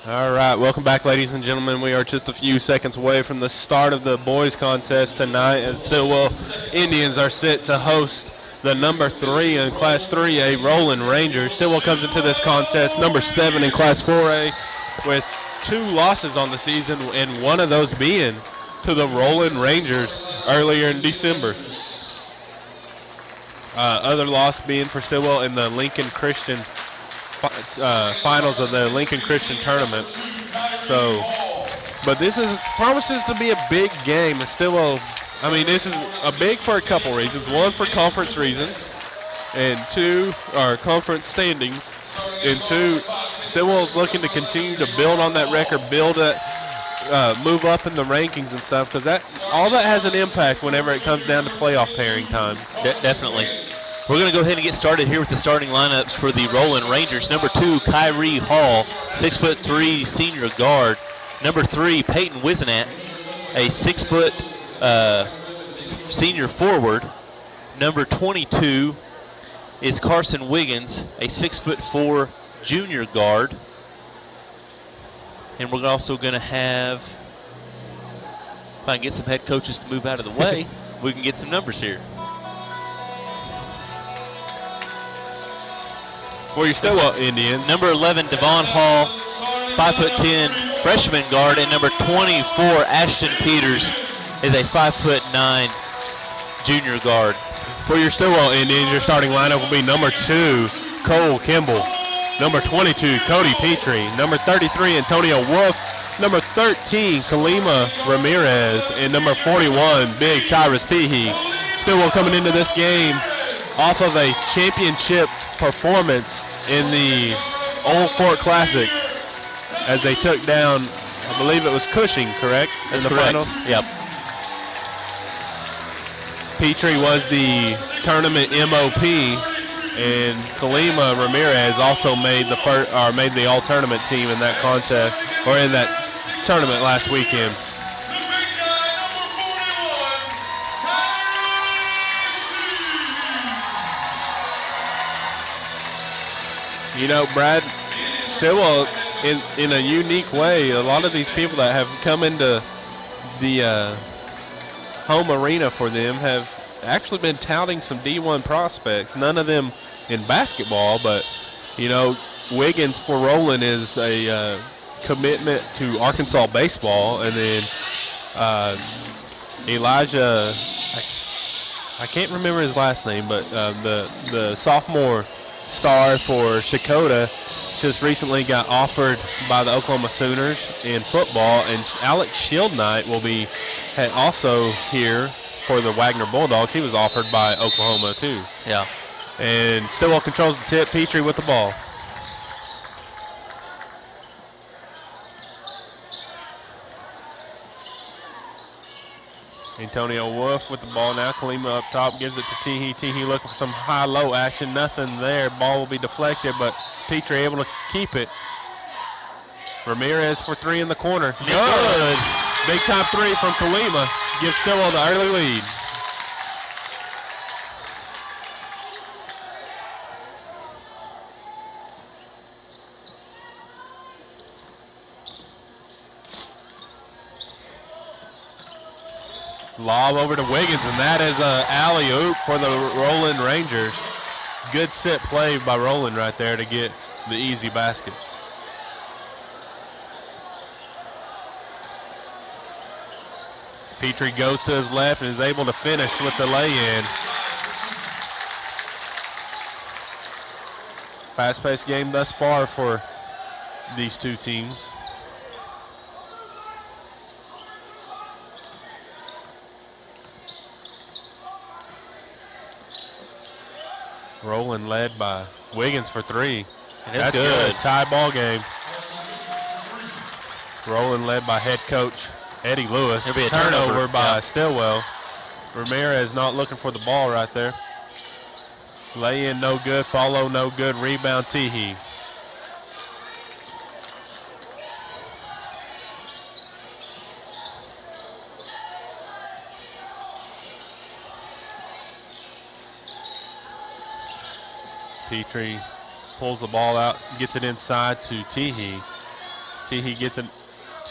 All right, welcome back, ladies and gentlemen. We are just a few seconds away from the start of the boys contest tonight, as Stilwell Indians are set to host the number 3 in Class 3A Roland Rangers. Stilwell comes into this contest number 7 in Class 4A with 2 losses on the season, and one of those being to the Roland Rangers earlier in December. Other loss being for Stilwell in the Lincoln Christian finals of the Lincoln Christian tournament. So, but this promises to be a big game. Stilwell, this is a big for a couple reasons. One, for conference reasons, and 2, our conference standings, and 2, Stilwell is looking to continue to build on that record, build it, move up in the rankings and stuff, because all that has an impact whenever it comes down to playoff pairing time. Definitely. We're going to go ahead and get started here with the starting lineups for the Roland Rangers. Number 2, Kyrie Hall, 6'3" senior guard. Number 3, Peyton Wisenat, a 6' senior forward. Number 22 is Carson Wiggins, a 6'4" junior guard. And we're also going to have, if I can get some head coaches to move out of the way, we can get some numbers here. For your Stilwell Indians, number 11, Devon Hall, 5'10" freshman guard, and number 24, Ashton Peters, is a 5'9" junior guard. For your Stilwell Indians, your starting lineup will be number 2, Cole Kimball, number 22, Cody Petrie, number 33, Antonio Wolf, number 13, Kalima Ramirez, and number 41, Big Tyrus Teehee. Stilwell coming into this game off of a championship performance in the Old Fort Classic as they took down, I believe it was Cushing, correct? That's in the correct. finals? Yep. Petrie was the tournament MOP, and Kalima Ramirez also made the all-tournament team in that contest, or in that tournament last weekend. You know, Brad, Stilwell, in a unique way, a lot of these people that have come into the home arena for them have actually been touting some D1 prospects. None of them in basketball, but, you know, Wiggins for Roland is a commitment to Arkansas baseball, and then Elijah, I can't remember his last name, but the sophomore star for Shakota just recently got offered by the Oklahoma Sooners in football, and Alex Shieldknight will be also here for the Wagner Bulldogs. He was offered by Oklahoma too. Yeah. And Stilwell controls the tip. Petrie with the ball. Antonio Wolf with the ball now. Kalima up top, gives it to Teehee. Teehee looking for some high-low action. Nothing there. Ball will be deflected, but Petrie able to keep it. Ramirez for 3 in the corner. Good. Big-time 3 from Kalima. Gives Stilwell the early lead. Lob over to Wiggins, and that is an alley-oop for the Roland Rangers. Good set play by Roland right there to get the easy basket. Petrie goes to his left and is able to finish with the lay-in. Fast-paced game thus far for these two teams. Roland led by Wiggins for 3. That's good. Tie ball game. Roland led by head coach Eddie Lewis. There'll be a turnover by yeah. Stilwell. Ramirez not looking for the ball right there. Lay in no good, follow no good, rebound Teehee. Petrie pulls the ball out, gets it inside to Teehee. Teehee gets it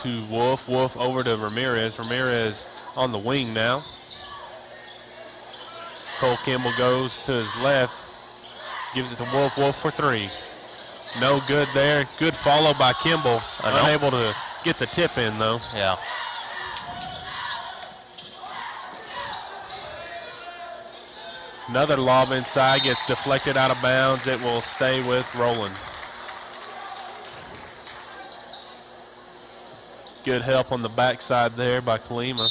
to Wolf. Wolf over to Ramirez. Ramirez on the wing now. Cole Kimball goes to his left. Gives it to Wolf. Wolf for three. No good there. Good follow by Kimball. Unable to get the tip in, though. Yeah. Another lob inside gets deflected out of bounds. It will stay with Roland. Good help on the backside there by Kalima.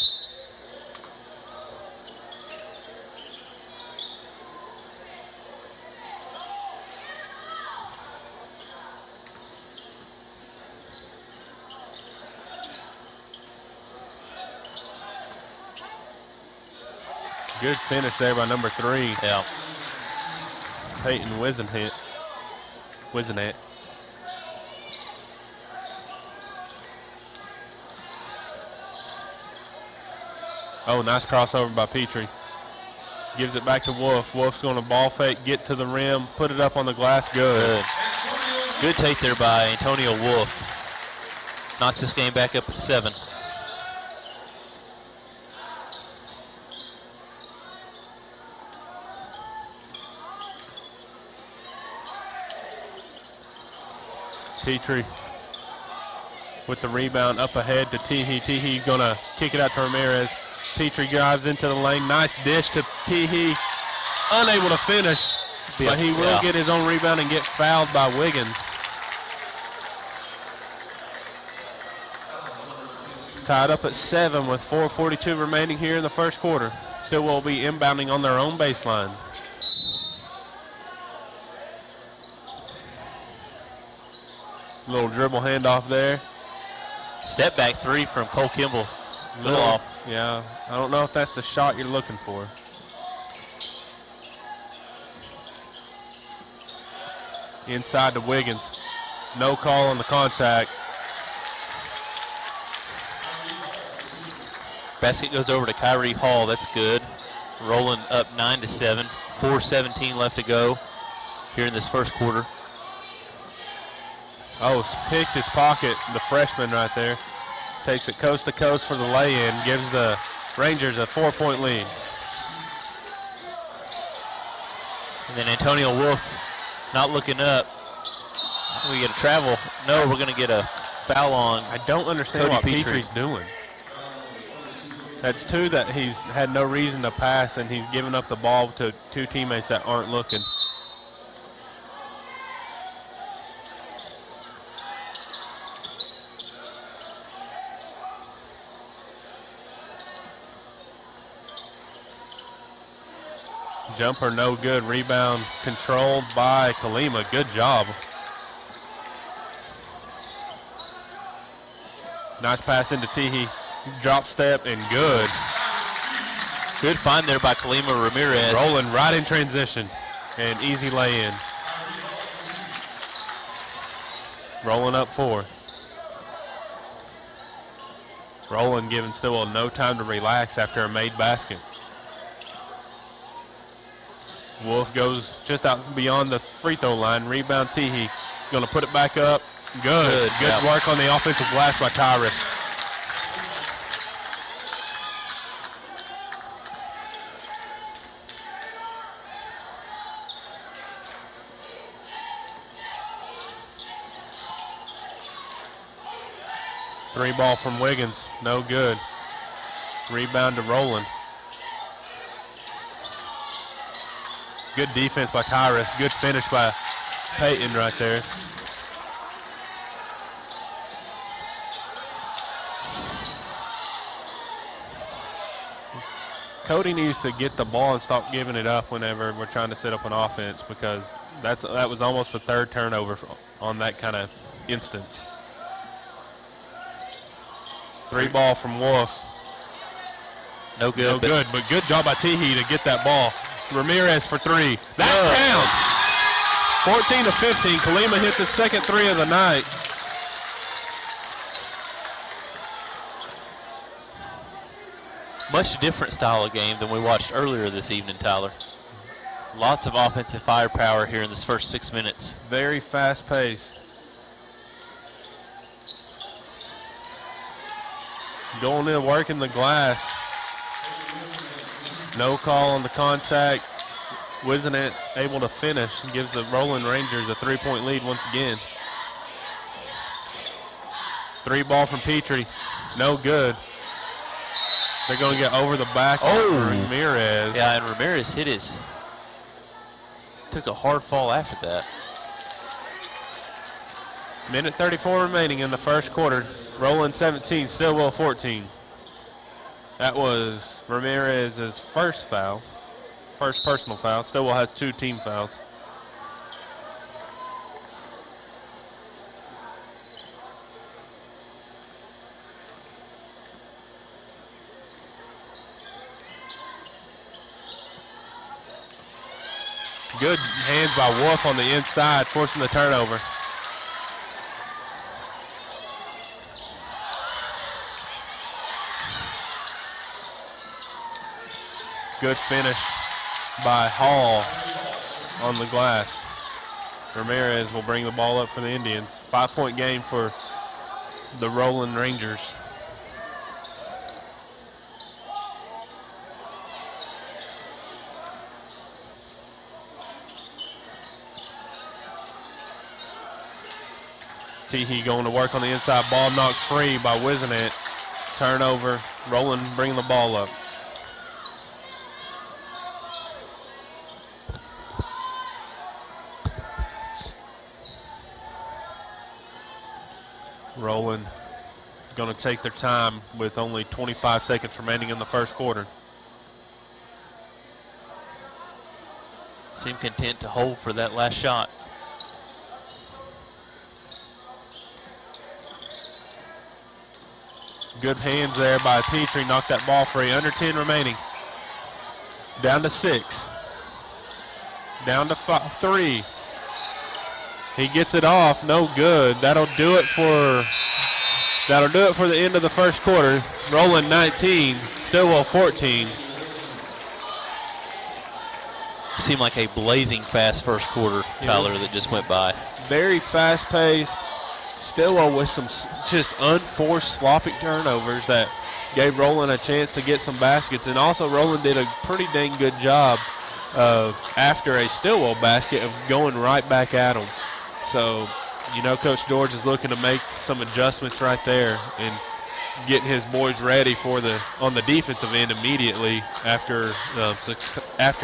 Good finish there by number 3. Yeah. Peyton Wisenat. Oh, nice crossover by Petrie. Gives it back to Wolf. Wolf's going to ball fake, get to the rim, put it up on the glass. Good. Good take there by Antonio Wolf. Knocks this game back up at 7. Petrie with the rebound up ahead to Teehee. Teehee going to kick it out to Ramirez. Petrie drives into the lane. Nice dish to Teehee. Unable to finish, but he will get his own rebound and get fouled by Wiggins. Tied up at 7 with 4:42 remaining here in the first quarter. Stilwell will be inbounding on their own baseline. Little dribble handoff there. Step back 3 from Cole Kimball. Little off. Yeah, I don't know if that's the shot you're looking for. Inside to Wiggins. No call on the contact. Basket goes over to Kyrie Hall. That's good. Roland up 9-7. 4:17 left to go here in this first quarter. Oh, picked his pocket, the freshman right there. Takes it coast to coast for the lay-in. Gives the Rangers a 4-point lead. And then Antonio Wolf not looking up. We get a travel. No, we're going to get a foul on. I don't understand what Petrie's doing. That's 2 that he's had no reason to pass, and he's giving up the ball to 2 teammates that aren't looking. Jumper no good. Rebound controlled by Kalima. Good job. Nice pass into Teehee. Drop step and good. Good find there by Kalima Ramirez. Roland right in transition and easy lay-in. Rolling up 4. Roland giving Stilwell no time to relax after a made basket. Wolf goes just out beyond the free throw line. Rebound Teehee. Going to put it back up. Good work on the offensive glass by Tyrus. Three ball from Wiggins. No good. Rebound to Roland. Good defense by Tyrus. Good finish by Peyton right there. Cody needs to get the ball and stop giving it up whenever we're trying to set up an offense, because that was almost the 3rd turnover on that kind of instance. 3 ball from Wolf. No good. No good, but good job by Teehee to get that ball. Ramirez for 3. That counts. 14-15. Kalima hits his second 3 of the night. Much different style of game than we watched earlier this evening, Tyler. Lots of offensive firepower here in this first 6 minutes. Very fast-paced. Going in, working the glass. No call on the contact. Wizenant able to finish and gives the Roland Rangers a 3-point lead once again. 3 ball from Petrie. No good. They're going to get over the back of Ramirez. Yeah, and Ramirez took a hard fall after that. Minute 34 remaining in the first quarter. Roland 17, Stilwell 14. That was Ramirez's first foul. First personal foul. Stilwell has 2 team fouls. Good hands by Wolf on the inside, forcing the turnover. Good finish by Hall on the glass. Ramirez will bring the ball up for the Indians. 5-point game for the Roland Rangers. Teehee going to work on the inside. Ball knocked free by Wizenant. Turnover. Roland bringing the ball up. Roland going to take their time with only 25 seconds remaining in the first quarter. Seem content to hold for that last shot. Good hands there by Petrie, knocked that ball free. Under 10 remaining. Down to 6. Down to 3. He gets it off, no good. That'll do it for the end of the first quarter. Roland 19, Stilwell 14. Seemed like a blazing fast first quarter, Tyler, that just went by. Very fast-paced. Stilwell with some just unforced sloppy turnovers that gave Roland a chance to get some baskets. And also Roland did a pretty dang good job of, after a Stilwell basket, of going right back at them. So, you know, Coach George is looking to make some adjustments right there and getting his boys ready for on the defensive end immediately after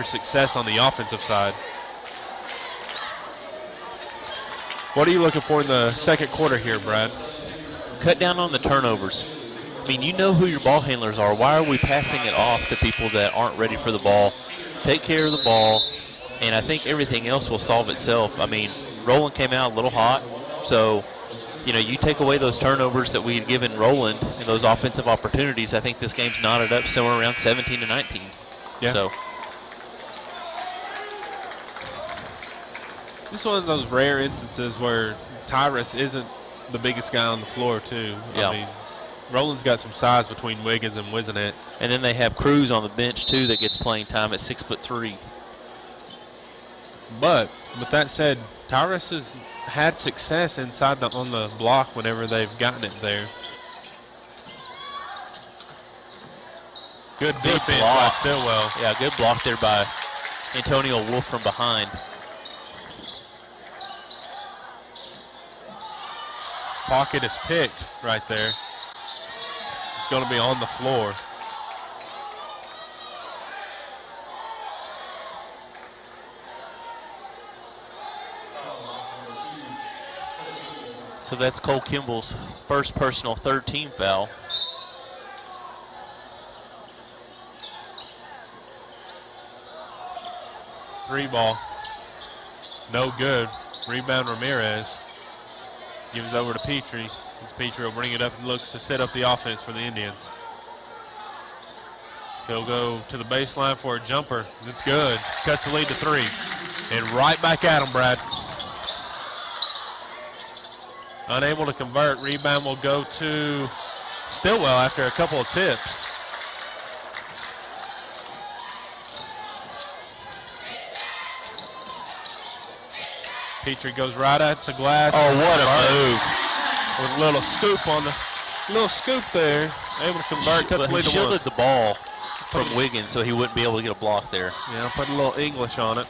success on the offensive side. What are you looking for in the second quarter here, Brad? Cut down on the turnovers. I mean, you know who your ball handlers are. Why are we passing it off to people that aren't ready for the ball? Take care of the ball, and I think everything else will solve itself. I mean, Roland came out a little hot, so, you know, you take away those turnovers that we had given Roland and those offensive opportunities, I think this game's knotted up somewhere around 17-19. Yeah. So. This is one of those rare instances where Tyrus isn't the biggest guy on the floor, too. Yeah. I mean, Roland's got some size between Wiggins and Wizenant. And then they have Cruz on the bench, too, that gets playing time at 6'3". But with that said, Tyrus has had success inside on the block whenever they've gotten it there. Good defense by Stilwell. Yeah, good block there by Antonio Wolf from behind. Pocket is picked right there. It's going to be on the floor. So that's Cole Kimball's first personal, third team foul. Three ball. No good. Rebound Ramirez. Gives over to Petrie. Petrie will bring it up and looks to set up the offense for the Indians. He'll go to the baseline for a jumper. It's good. Cuts the lead to 3. And right back at him, Brad. Unable to convert. Rebound will go to Stilwell after a couple of tips. Petrie goes right at the glass. Oh, what a move. With a little scoop there. Able to convert, cuts But he lead to shielded 1. the ball from Wiggins, so he wouldn't be able to get a block there. Yeah, put a little English on it.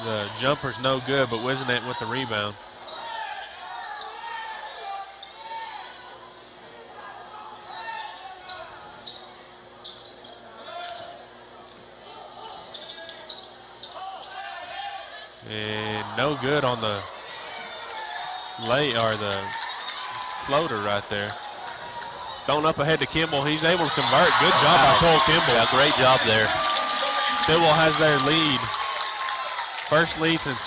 The jumper's no good, but Wisenet with the rebound. And no good on the the floater right there. Thrown up ahead to Kimball. He's able to convert. Good job by Cole Kimball. Yeah, great job there. Stilwell has their lead. First lead since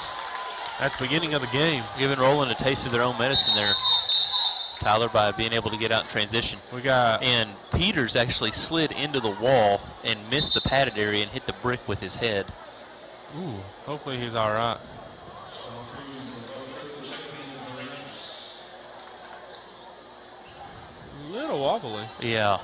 at the beginning of the game. Giving Roland a taste of their own medicine there, Tyler, by being able to get out in transition. And Peters actually slid into the wall and missed the padded area and hit the brick with his head. Ooh, hopefully he's all right. A little wobbly. Yeah.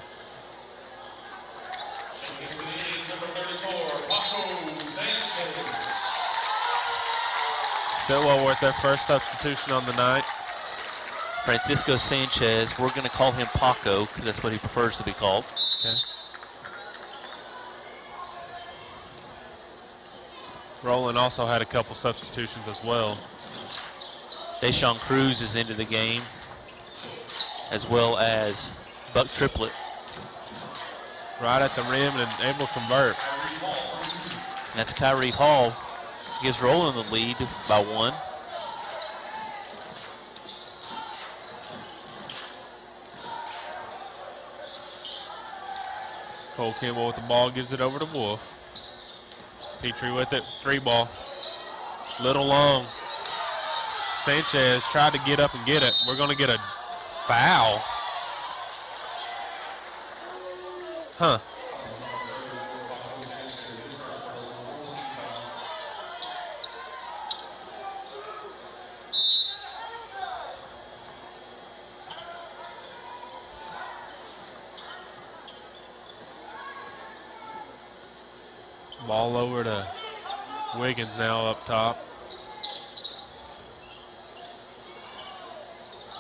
Stilwell with their first substitution on the night. Francisco Sanchez, we're going to call him Paco because that's what he prefers to be called. Okay. Roland also had a couple substitutions as well. Deshaun Cruz is into the game, as well as Buck Triplett. Right at the rim and able to convert. That's Kyrie Hall. Gives Roland the lead by 1. Cole Kimball with the ball, gives it over to Wolf. Petrie with it, 3 ball. Little long. Sanchez tried to get up and get it. We're going to get a foul. Huh. Ball over to Wiggins now up top.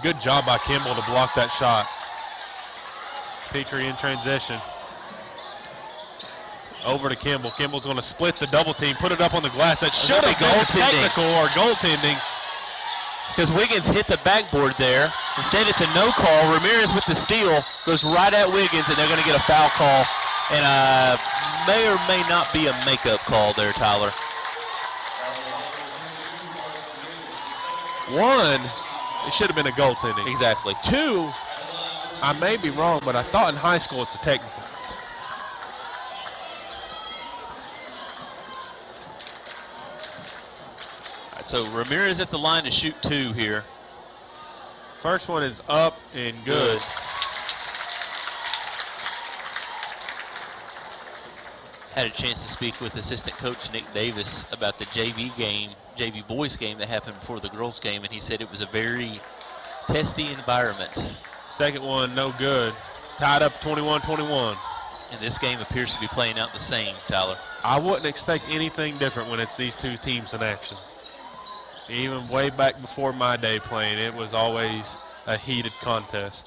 Good job by Kimball to block that shot. Petrie in transition. Over to Kimball. Kimball's going to split the double team, put it up on the glass. That should have been technical or goaltending. Because Wiggins hit the backboard there. Instead, it's a no call. Ramirez with the steal goes right at Wiggins, and they're going to get a foul call. And may or may not be a makeup call there, Tyler. 1, it should have been a goaltending. Exactly. 2, I may be wrong, but I thought in high school it's a technical. All right, so Ramirez at the line to shoot 2 here. First one is up and good. Had a chance to speak with assistant coach Nick Davis about the JV boys game that happened before the girls game, and he said it was a very testy environment. Second one, no good. Tied up 21-21. And this game appears to be playing out the same, Tyler. I wouldn't expect anything different when it's these 2 teams in action. Even way back before my day playing, it was always a heated contest.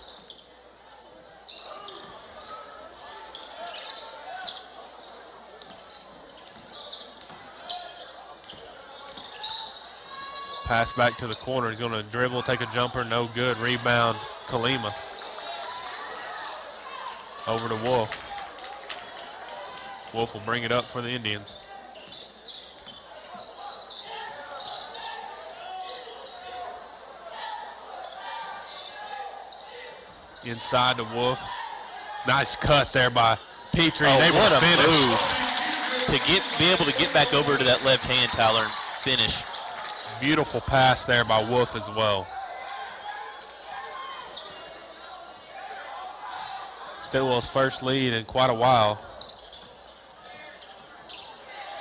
Pass back to the corner. He's going to dribble, take a jumper, no good. Rebound, Kalima. Over to Wolf. Wolf will bring it up for the Indians. Inside to Wolf. Nice cut there by Petrie. Oh, what a move to be able to get back over to that left hand, Tyler, and finish. Beautiful pass there by Wolf as well. Stilwell's first lead in quite a while.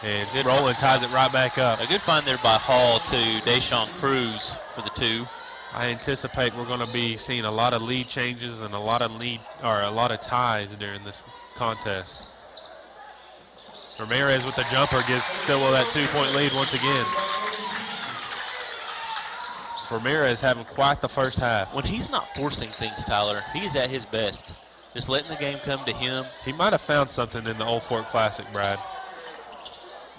And Roland ties it right back up. A good find there by Hall to Deshaun Cruz for the 2. I anticipate we're going to be seeing a lot of lead changes and a lot of ties during this contest. Ramirez with the jumper gives Stilwell that 2-point lead once again. Ramirez having quite the first half. When he's not forcing things, Tyler, he's at his best. Just letting the game come to him. He might have found something in the Old Fort Classic, Brad.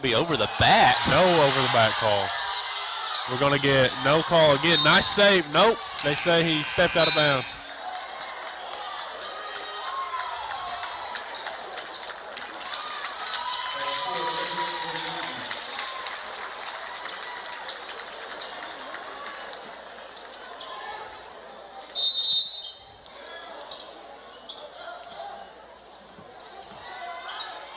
Be over the back. No over the back call. We're going to get no call again. Nice save. Nope. They say he stepped out of bounds.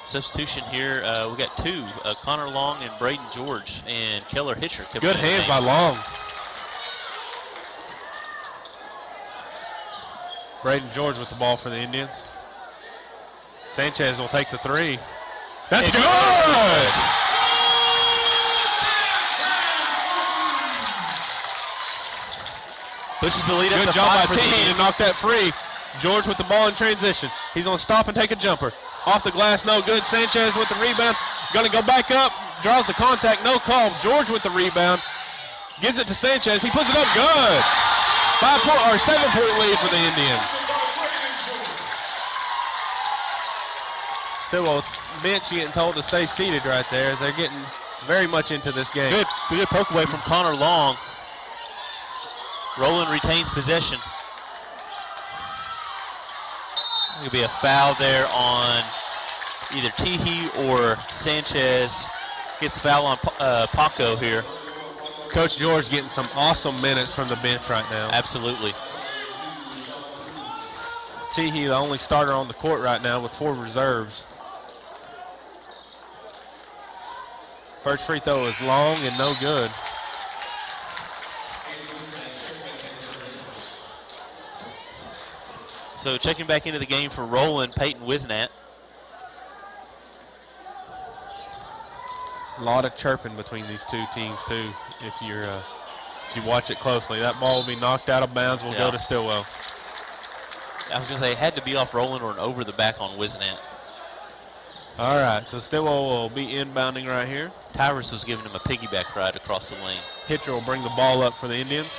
Substitution here, we got two, Connor Long and Braden George, and Keller Hitcher. Good hands by Long. Braden George with the ball for the Indians. Sanchez will take the three. That's good! Pushes the lead up to 5. Good job by T to knock that free. George with the ball in transition. He's going to stop and take a jumper. Off the glass, no good. Sanchez with the rebound. Going to go back up. Draws the contact, no call. George with the rebound. Gives it to Sanchez. He puts it up good. 7-point lead for the Indians. Stilwell bench getting told to stay seated right there as they're getting very much into this game. Good poke away from Connor Long. Roland retains possession. There'll be a foul there on either Teehee or Sanchez. Gets the foul on Paco here. Coach George getting some awesome minutes from the bench right now. Absolutely. Teehee, the only starter on the court right now with 4 reserves. First free throw is long and no good. So checking back into the game for Roland, Peyton Wisnat. A lot of chirping between these two teams too. If you watch it closely, that ball will be knocked out of bounds. Will go to Stilwell. I was going to say it had to be off Roland or an over the back on Wisnat. All right, so Stilwell will be inbounding right here. Tyrus was giving him a piggyback ride across the lane. Hitcher will bring the ball up for the Indians.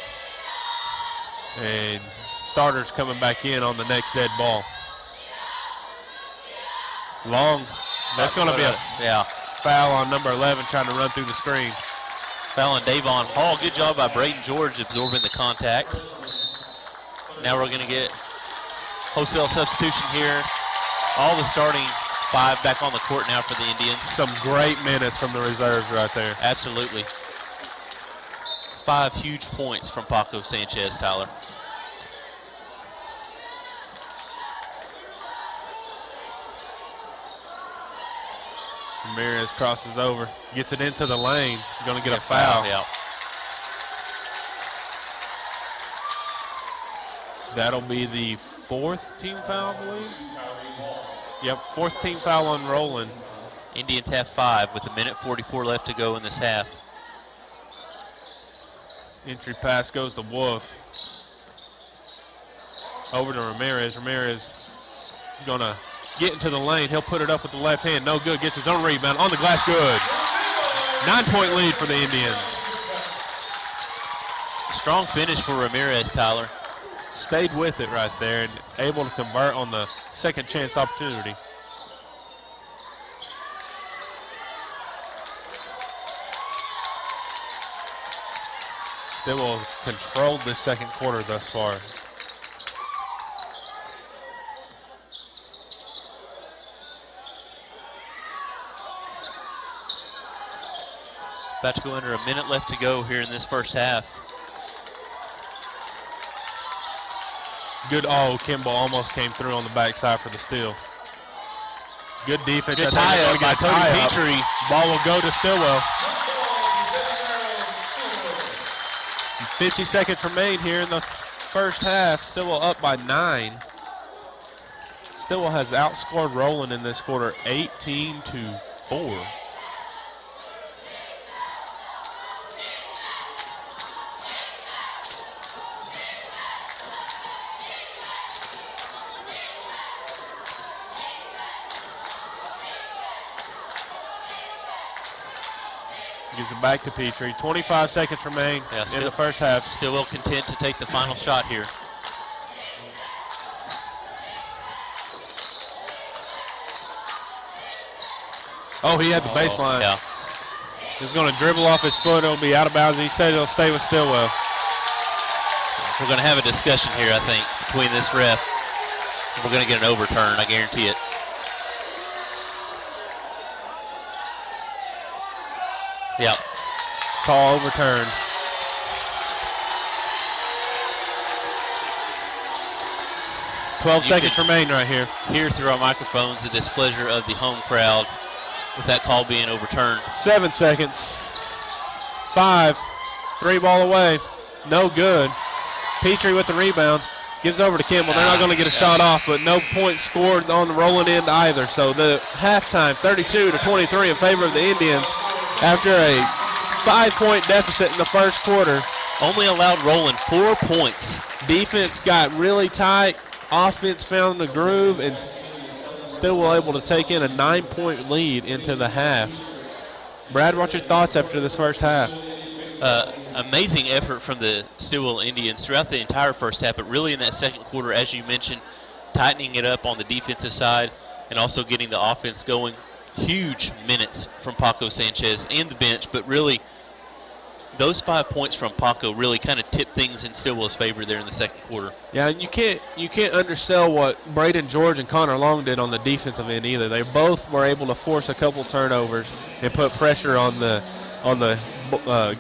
And starters coming back in on the next dead ball. Long. That's going to be a foul on number 11 trying to run through the screen. Foul on Davon Hall. Good job by Braden George absorbing the contact. Now we're going to get wholesale substitution here. All the starting 5 back on the court now for the Indians. Some great minutes from the reserves right there. Absolutely. 5 huge points from Paco Sanchez, Tyler. Ramirez crosses over, gets it into the lane. Going to get a foul. Yeah. That'll be the 4th team foul, I believe. Yep, 4th team foul on Roland. Indians have 5 with 1:44 left to go in this half. Entry pass goes to Wolf. Over to Ramirez. Ramirez is going to get into the lane. He'll put it up with the left hand. No good. Gets his own rebound. On the glass, good. 9-point lead for the Indians. Strong finish for Ramirez, Tyler. Stayed with it right there and able to convert on the second chance opportunity. Stilwell controlled this second quarter thus far. About to go under a minute left to go here in this first half. Good, Kimball almost came through on the backside for the steal. Good defense. Good tie-up by Cody Petrie. Ball will go to Stilwell. 50 seconds remain here in the first half. Stilwell up by 9. Stilwell has outscored Roland in this quarter 18-4. Gives it back to Petrie. 25 seconds remain in the first half. Stilwell content to take the final shot here. Oh, he had the baseline. Yeah. He's going to dribble off his foot. It'll be out of bounds. He said it'll stay with Stilwell. We're going to have a discussion here, I think, between this ref. We're going to get an overturn, I guarantee it. Yep. Call overturned. Seconds remain right here. Hear through our microphones the displeasure of the home crowd with that call being overturned. 7 seconds. 5. 3 ball away. No good. Petrie with the rebound. Gives over to Kimball. They're not going to get a shot off, but no points scored on the Roland end either. So the halftime, 32-23 in favor of the Indians after a 5-point deficit in the first quarter. Only allowed Roland 4 points. Defense got really tight. Offense found the groove and still were able to take in a 9-point lead into the half. Brad, what's your thoughts after this first half? Amazing effort from the Stilwell Indians throughout the entire first half, but really in that second quarter, as you mentioned, tightening it up on the defensive side and also getting the offense going. Huge minutes from Paco Sanchez and the bench, but really those 5 points from Paco really kind of tipped things in Stilwell's favor there in the second quarter. Yeah, and you can't undersell what Braden George and Connor Long did on the defensive end either. They both were able to force a couple turnovers and put pressure on the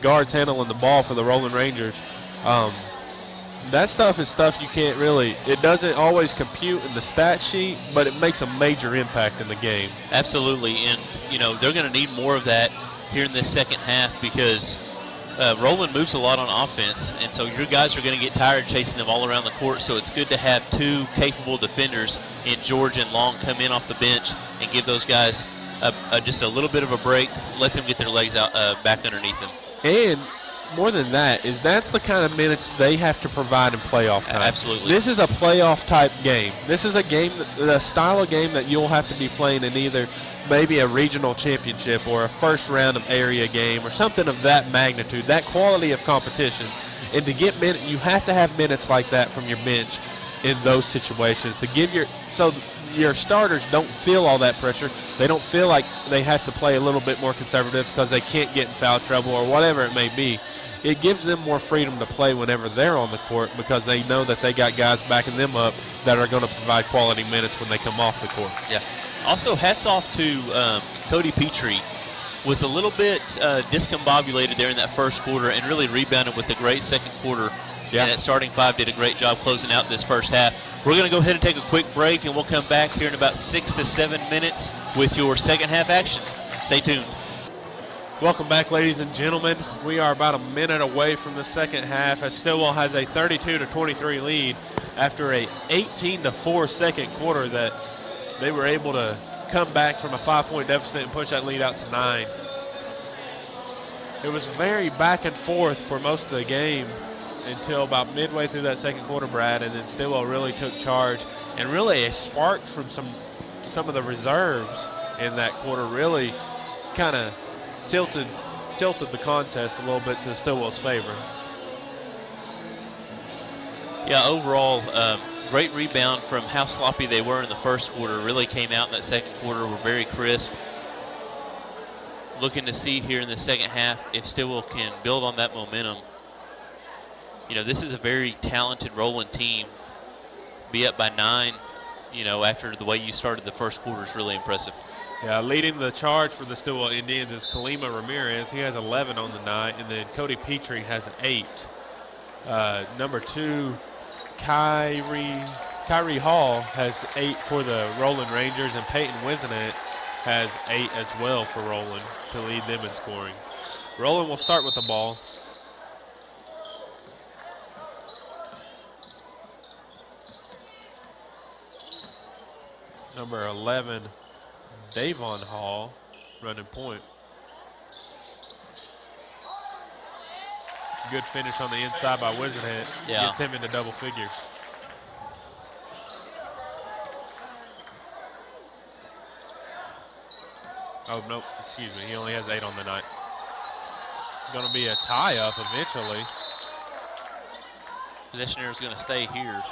guards handling the ball for the Roland Rangers. That stuff is stuff you can't really, it doesn't always compute in the stat sheet, but it makes a major impact in the game. Absolutely, and they're going to need more of that here in this second half because Roland moves a lot on offense, and so your guys are going to get tired chasing them all around the court, so it's good to have two capable defenders in George and Long come in off the bench and give those guys just a little bit of a break, let them get their legs out back underneath them. And more than that, that's the kind of minutes they have to provide in playoff time. Absolutely. This is a playoff type game. This is a game, the style of game that you'll have to be playing in either maybe a regional championship or a first round of area game or something of that magnitude, that quality of competition. And to get minutes, you have to have minutes like that from your bench in those situations to give so your starters don't feel all that pressure. They don't feel like they have to play a little bit more conservative because they can't get in foul trouble or whatever it may be. It gives them more freedom to play whenever they're on the court because they know that they got guys backing them up that are going to provide quality minutes when they come off the court. Yeah. Also, hats off to Cody Petrie. Was a little bit discombobulated there in that first quarter and really rebounded with a great second quarter. Yeah. And that starting five did a great job closing out this first half. We're going to go ahead and take a quick break, and we'll come back here in about 6 to 7 minutes with your second half action. Stay tuned. Welcome back, ladies and gentlemen. We are about a minute away from the second half as Stilwell has a 32-23 lead after a 18-4 second quarter that they were able to come back from a 5-point deficit and push that lead out to 9. It was very back and forth for most of the game until about midway through that second quarter, Brad, and then Stilwell really took charge, and really a spark from some of the reserves in that quarter really kind of tilted the contest a little bit to Stilwell's favor. Yeah, overall, great rebound from how sloppy they were in the first quarter. Really came out in that second quarter, were very crisp. Looking to see here in the second half if Stilwell can build on that momentum. This is a very talented Roland team. Be up by 9, after the way you started the first quarter is really impressive. Yeah, leading the charge for the Stilwell Indians is Kalima Ramirez. He has 11 on the night, and then Cody Petrie has an 8. Number 2, Kyrie Hall has 8 for the Roland Rangers, and Peyton Wisenet has 8 as well for Roland to lead them in scoring. Roland will start with the ball. Number 11, Davon Hall, running point. Good finish on the inside by Wisenhead. Yeah. Gets him into double figures. Oh, nope, excuse me. He only has 8 on the night. going to be a tie-up eventually. Possession arrow is going to stay here.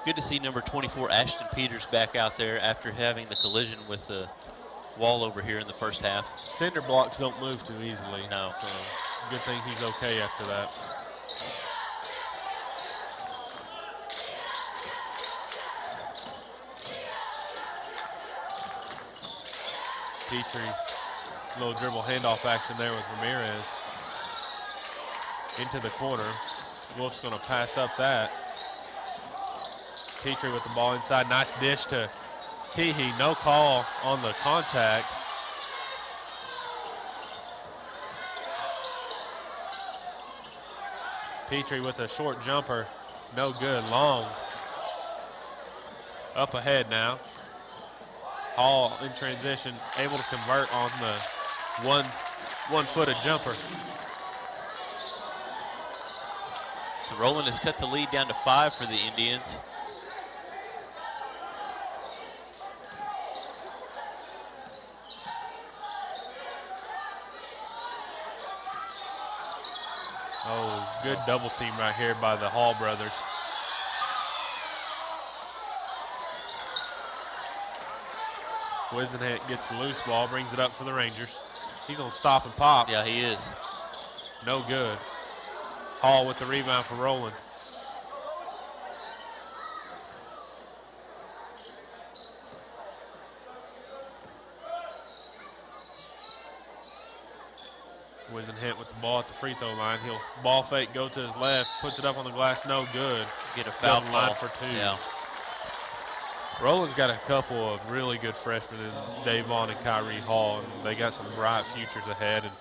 Good to see number 24, Ashton Peters, back out there after having the collision with the wall over here in the first half. Cinder blocks don't move too easily. No. So good thing he's okay after that. Petrie, little dribble handoff action there with Ramirez. Into the corner. Wolf's going to pass up that. Petrie with the ball inside. Nice dish to Teehee. No call on the contact. Petrie with a short jumper. No good. Long. Up ahead now. Hall in transition, able to convert on the one-footed jumper. So Roland has cut the lead down to 5 for the Indians. Oh, good double team right here by the Hall brothers. Wisenhant gets the loose ball, brings it up for the Rangers. He's going to stop and pop. Yeah, he is. No good. Hall with the rebound for Roland. Wisenhant with the ball at the free throw line. He'll ball fake, go to his left, puts it up on the glass, no good. Get a foul line for 2. Yeah. Roland's got a couple of really good freshmen in Davon and Kyrie Hall, and they got some bright futures ahead and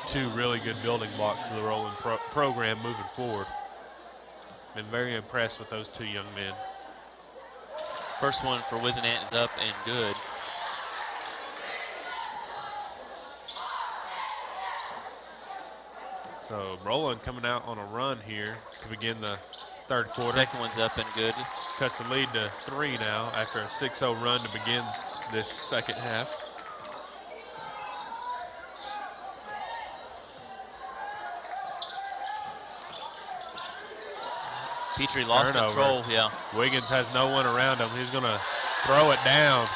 2 really good building blocks for the Roland program moving forward. Been very impressed with those 2 young men. First one for Wisenhant is up and good. So Roland coming out on a run here to begin the third quarter. Second one's up and good. Cuts the lead to 3 now after a 6-0 run to begin this second half. Petrie lost Turnover. control, yeah. Wiggins has no one around him. He's going to throw it down.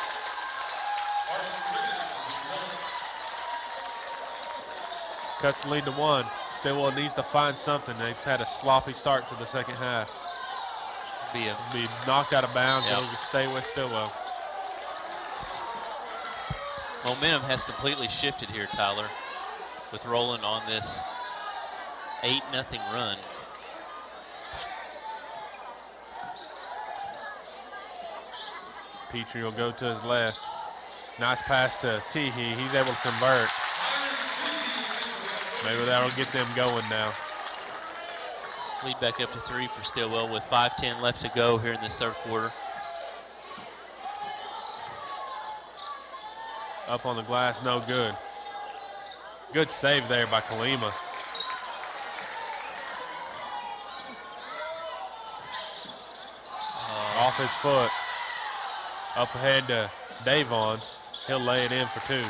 Cuts the lead to 1. Stilwell needs to find something. They've had a sloppy start to the second half. Be knocked out of bounds. Yep. It'll just stay with Stilwell. Momentum has completely shifted here, Tyler, with Roland on this 8-0 run. Petrie will go to his left. Nice pass to Teehee. He's able to convert. Maybe that'll get them going now. Lead back up to 3 for Stilwell with 5:10 left to go here in this third quarter. Up on the glass, no good. Good save there by Kalima. Off his foot. Up ahead to Davon. He'll lay it in for 2.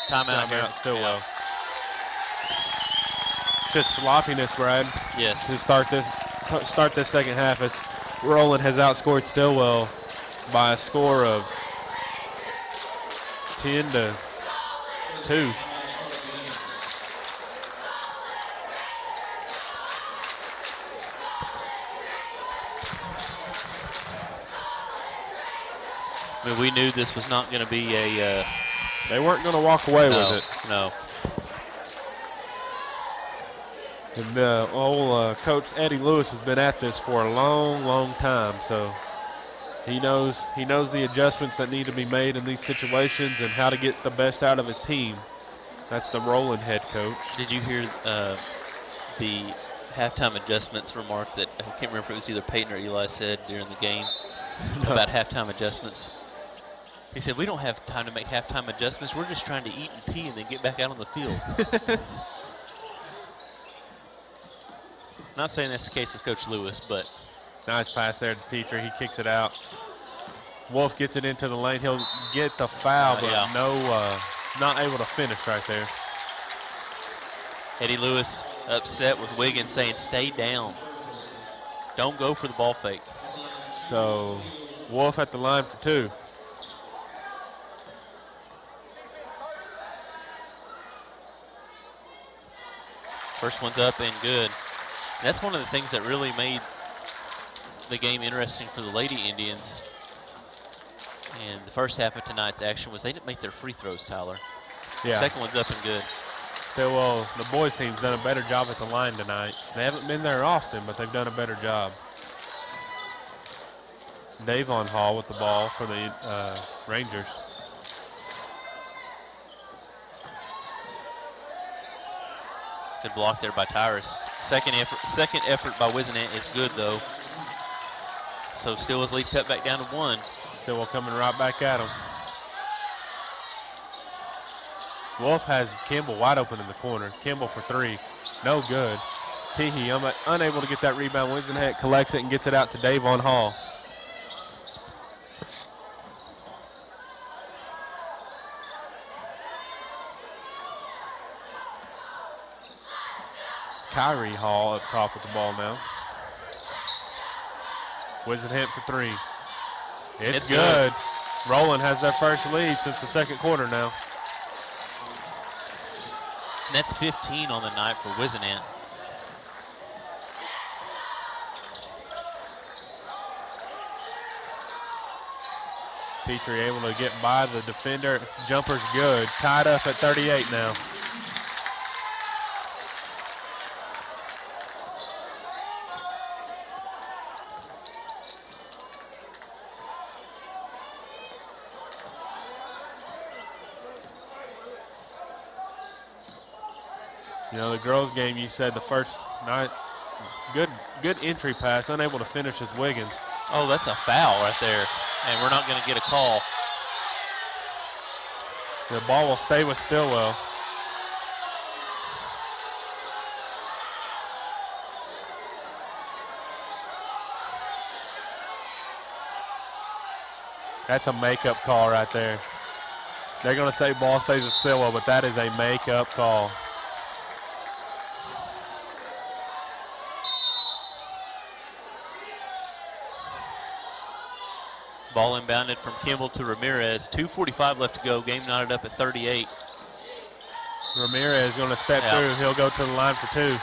Timeout here. Stilwell. Just sloppiness, Brad. Yes. To start this second half, as Roland has outscored Stilwell by a score of 10-2. I mean, we knew this was not going to be a. They weren't going to walk away with it. No. And old Coach Eddie Lewis has been at this for a long, long time, so he knows the adjustments that need to be made in these situations and how to get the best out of his team. That's the Roland head coach. Did you hear the halftime adjustments remark that I can't remember if it was either Peyton or Eli said during the game about halftime adjustments? He said, "We don't have time to make halftime adjustments. We're just trying to eat and pee and then get back out on the field." Not saying that's the case with Coach Lewis, but Nice pass there to Petrie. He kicks it out. Wolf gets it into the lane. He'll get the foul, but not able to finish right there. Eddie Lewis upset with Wiggins saying, stay down. Don't go for the ball fake. So Wolf at the line for 2. First one's up and good. That's one of the things that really made the game interesting for the Lady Indians. And the first half of tonight's action was they didn't make their free throws, Tyler. Yeah. Second one's up and good. Stilwell, the boys team's done a better job at the line tonight. They haven't been there often, but they've done a better job. Davon Hall with the ball for the Rangers. Good block there by Tyrus. Second effort by Wizenant is good though. So Stilwell's lead cut back down to 1. Stilwell coming right back at him. Wolf has Kimball wide open in the corner. Kimball for 3. No good. Teehee unable to get that rebound. Wizenant collects it and gets it out to Davon Hall. Kyrie Hall up top with the ball now. Wizenant for 3. It's good. Roland has their first lead since the second quarter now. And that's 15 on the night for Wizenant. Petrie able to get by the defender. Jumper's good. Tied up at 38 now. You know, the girls' game, you said the first night, good entry pass, unable to finish as Wiggins. Oh, that's a foul right there, and we're not going to get a call. The ball will stay with Stilwell. That's a makeup call right there. They're going to say ball stays with Stilwell, but that is a makeup call. Ball inbounded from Kimball to Ramirez. 2:45 left to go. Game knotted up at 38. Ramirez going to step through. He'll go to the line for 2.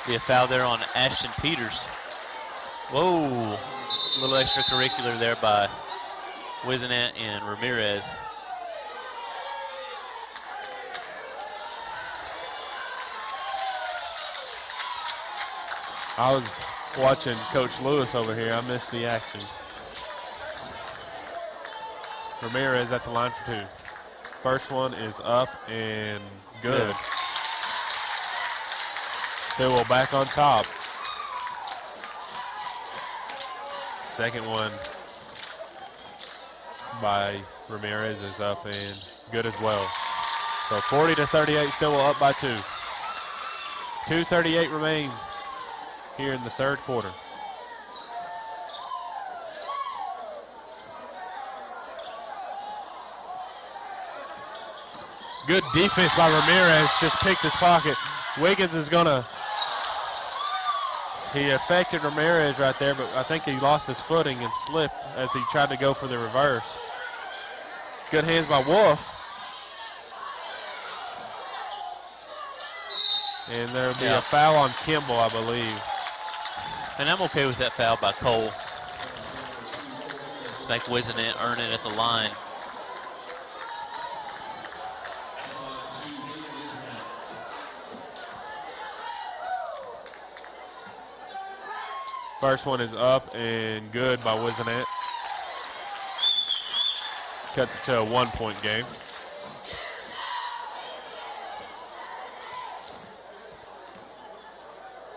Be a foul there on Ashton Peters. Whoa. A little extracurricular there by Wizenant and Ramirez. I was watching Coach Lewis over here. I missed the action. Ramirez at the line for 2. First one is up and good. Stilwell back on top. Second one by Ramirez is up and good as well. So 40-38, Stilwell up by 2. 2:38 remain here in the third quarter. Good defense by Ramirez, just picked his pocket. Wiggins is he affected Ramirez right there, but I think he lost his footing and slipped as he tried to go for the reverse. Good hands by Wolf. And there'll be a foul on Kimball, I believe. And I'm okay with that foul by Cole. Let's make Wizenant earn it at the line. First one is up and good by Wizenant. Cuts it to a 1-point game.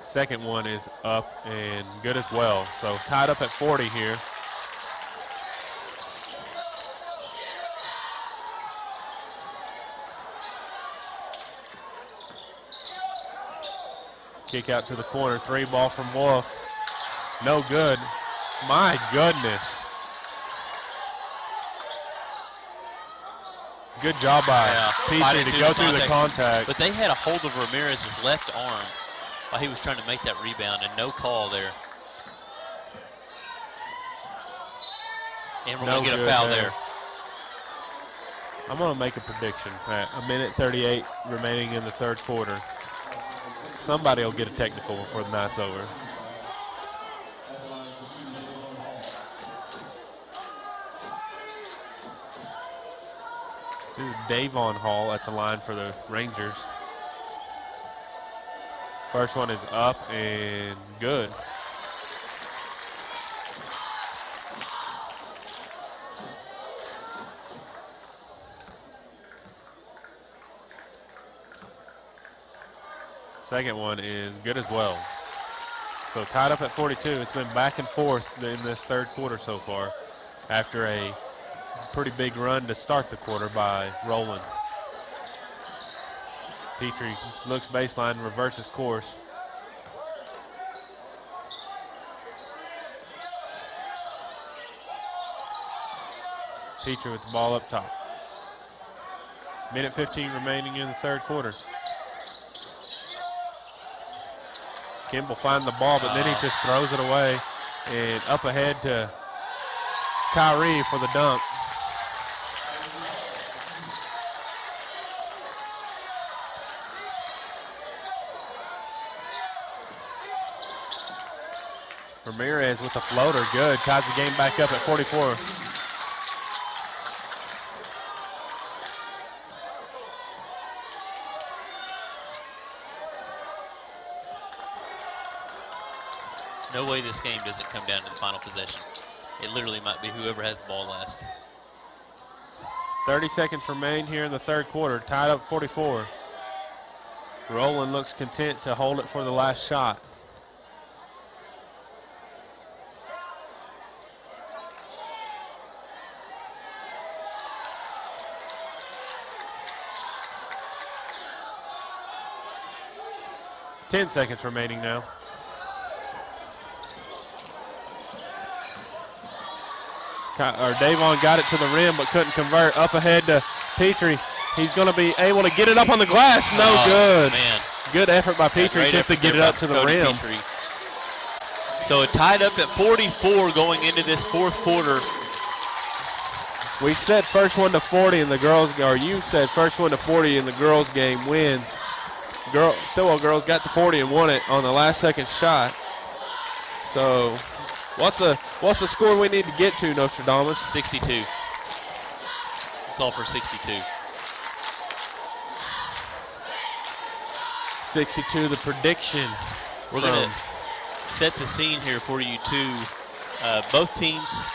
Second one is up and good as well. So tied up at 40 here. Kick out to the corner. 3 ball from Wolf. No good. My goodness. Good job by Petrie to go through the contact. But they had a hold of Ramirez's left arm while he was trying to make that rebound, and no call there. And we're going to get a foul there. I'm going to make a prediction. At 1:38 remaining in the third quarter. Somebody will get a technical before the night's over. This is Davon Hall at the line for the Rangers. First one is up and good. Second one is good as well. So tied up at 42. It's been back and forth in this third quarter so far after a pretty big run to start the quarter by Roland. Petrie looks baseline, reverses course. Petrie with the ball up top. 1:15 remaining in the third quarter. Kimball finds the ball, but then he just throws it away. And up ahead to Kyrie for the dunk. Ramirez with the floater, good. Ties the game back up at 44. No way this game doesn't come down to the final possession. It literally might be whoever has the ball last. 30 seconds remain here in the third quarter, tied up 44. Roland looks content to hold it for the last shot. Ten seconds remaining now. Davon got it to the rim but couldn't convert. Up ahead to Petrie. He's going to be able to get it up on the glass. No good. Man. Good effort by Petrie just to get it up to the rim. Petrie. So it tied up at 44 going into this fourth quarter. We said first one to 40 in the girls, or you said first one to 40 in the girls game wins. Stilwell girls got to 40 and won it on the last second shot. So what's the score we need to get to, Nostradamus? 62. Call for 62. 62, the prediction. We're going to set the scene here for you too. Both teams,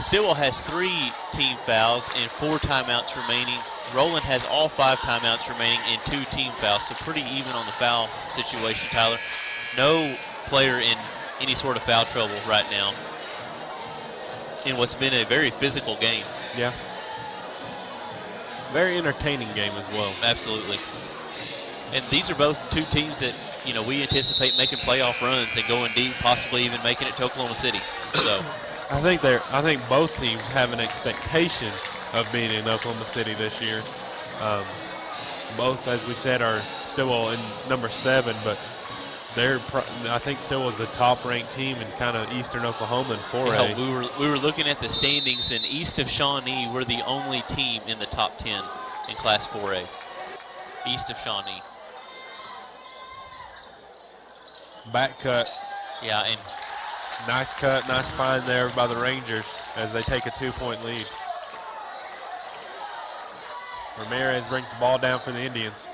Stilwell has 3 team fouls and 4 timeouts remaining. Roland has all 5 timeouts remaining and 2 team fouls, so pretty even on the foul situation, Tyler. No player in any sort of foul trouble right now in what's been a very physical game. Yeah. Very entertaining game as well. Absolutely. And these are both 2 teams that, we anticipate making playoff runs and going deep, possibly even making it to Oklahoma City. So I think both teams have an expectation of being in Oklahoma City this year. Both, as we said, are Stilwell in number 7, but I think Stilwell's the top-ranked team in kind of Eastern Oklahoma in 4A. We were looking at the standings, and east of Shawnee, we're the only team in the top 10 in Class 4A. East of Shawnee. Back cut. Yeah, and nice cut, nice find there by the Rangers as they take a 2-point lead. Ramirez brings the ball down for the Indians.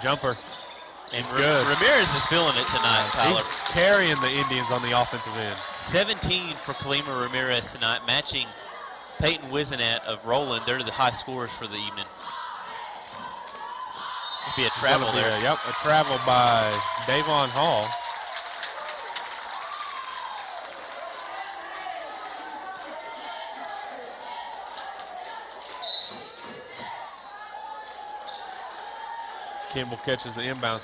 Jumper. And good. Ramirez is feeling it tonight, Tyler. He's carrying the Indians on the offensive end. 17 for Kalima Ramirez tonight, matching Peyton Wisenat of Roland. They're the high scorers for the evening. Be a travel there. Yep, a travel by Davon Hall. Kimball catches the inbounds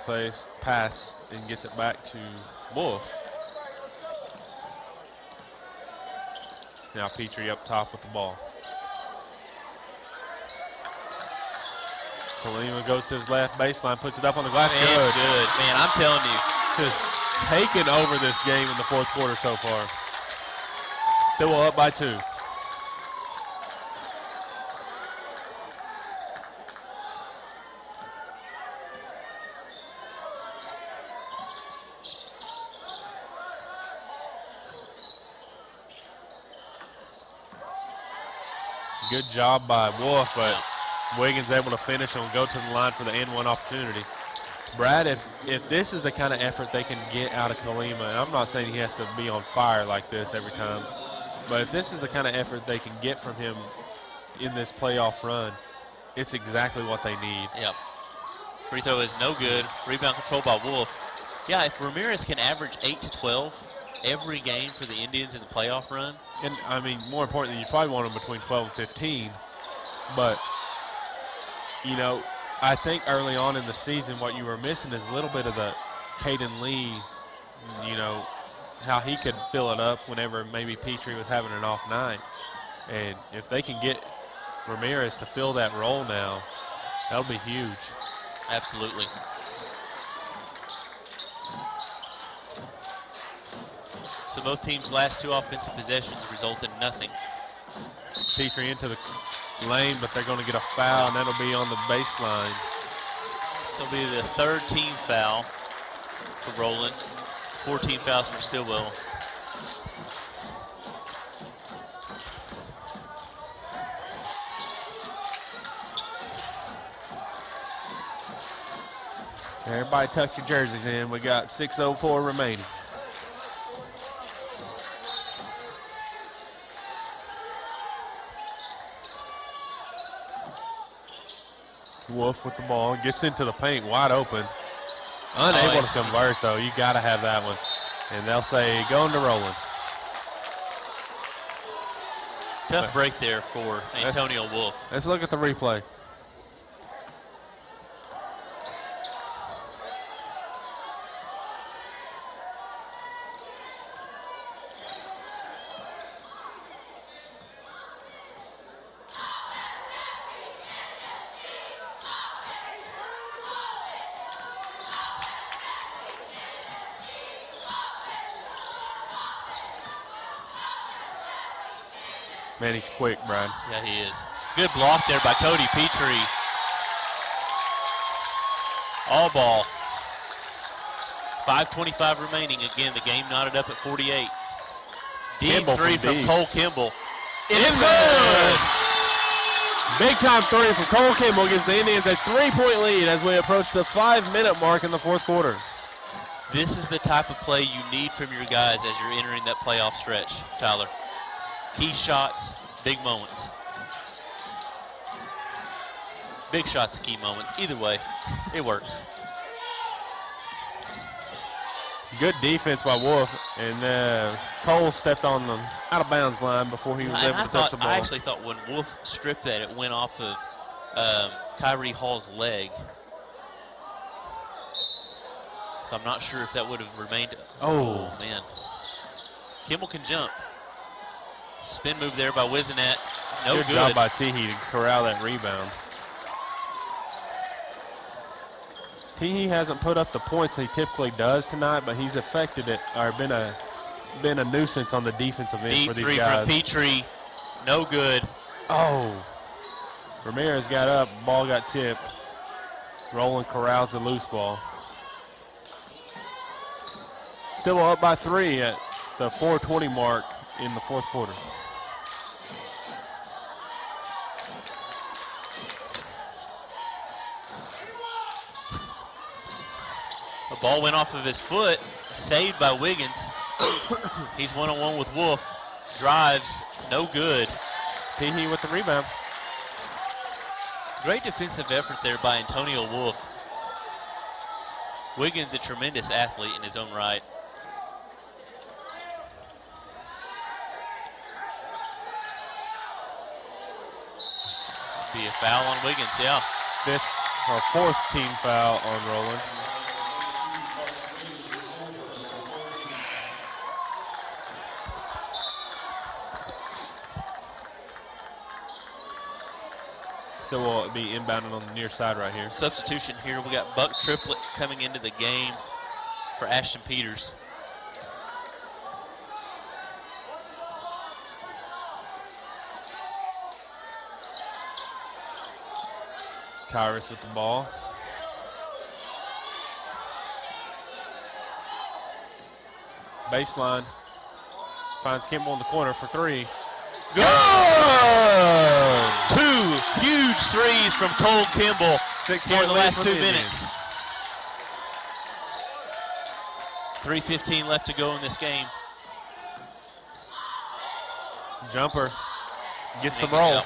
pass. and gets it back to Wolf. Now Petrie up top with the ball. Kalima goes to his left baseline, puts it up on the glass. Man, good. Man, I'm telling you. Just taking over this game in the fourth quarter so far. Stilwell up by 2. Good job by Wolf, but Wiggins able to finish and go to the line for the N1 opportunity. Brad, if this is the kind of effort they can get out of Kalima, and I'm not saying he has to be on fire like this every time, but if this is the kind of effort they can get from him in this playoff run, it's exactly what they need. Yep. Free throw is no good. Rebound control by Wolf. Yeah, if Ramirez can average 8 to 12 every game for the Indians in the playoff run. And, I mean, more importantly, you probably want him between 12 and 15. But, you know, I think early on in the season what you were missing is a little bit of the Caden Lee, you know, how he could fill it up whenever maybe Petrie was having an off night. And if they can get Ramirez to fill that role now, that'll be huge. Absolutely. So both teams' last 2 offensive possessions result in nothing. Petrie into the lane, but they're going to get a foul, and that'll be on the baseline. This will be the 3rd team foul for Roland. 14 fouls for Stilwell. Everybody tuck your jerseys in. We got 6:04 remaining. Wolf with the ball, gets into the paint wide open. Unable to convert, though. You got to have that one. And they'll say, going to Roland. Tough break there for Antonio Wolf. Let's look at the replay. Man, he's quick, Brian. Yeah, he is. Good block there by Cody Petrie. All ball. 5:25 remaining. Again, the game knotted up at 48. Deep three from Cole Kimball. It's good! Big time three from Cole Kimball gives the Indians a 3-point lead as we approach the 5-minute mark in the fourth quarter. This is the type of play you need from your guys as you're entering that playoff stretch, Tyler. Key shots, big moments. Big shots and key moments. Either way, it works. Good defense by Wolf, and Cole stepped on the out-of-bounds line before he was able to touch the ball. I actually thought when Wolf stripped that, it went off of Kyrie Hall's leg. So I'm not sure if that would have remained. Oh, man. Kimball can jump. Spin move there by Wizenat. No good. Good job by Teehee to corral that rebound. Teehee hasn't put up the points he typically does tonight, but he's affected it, or been a nuisance on the defensive end for these guys. Deep three from Petrie. No good. Oh. Ramirez got up, ball got tipped. Roland corrals the loose ball. Still up by 3 at the 4:20 mark in the fourth quarter. The ball went off of his foot, saved by Wiggins. He's one-on-one with Wolf. Drives, no good. Teehee with the rebound. Great defensive effort there by Antonio Wolf. Wiggins, a tremendous athlete in his own right. Be a foul on Wiggins, yeah. Fourth team foul on Roland. Stilwell will be inbounding on the near side right here. Substitution here. We got Buck Triplett coming into the game for Ashton Peters. Tyrus with the ball. Baseline. Finds Kimball in the corner for three. Good! 2 huge threes from Cole Kimball here in the last 2 minutes. 3:15 left to go in this game. Jumper gets the roll.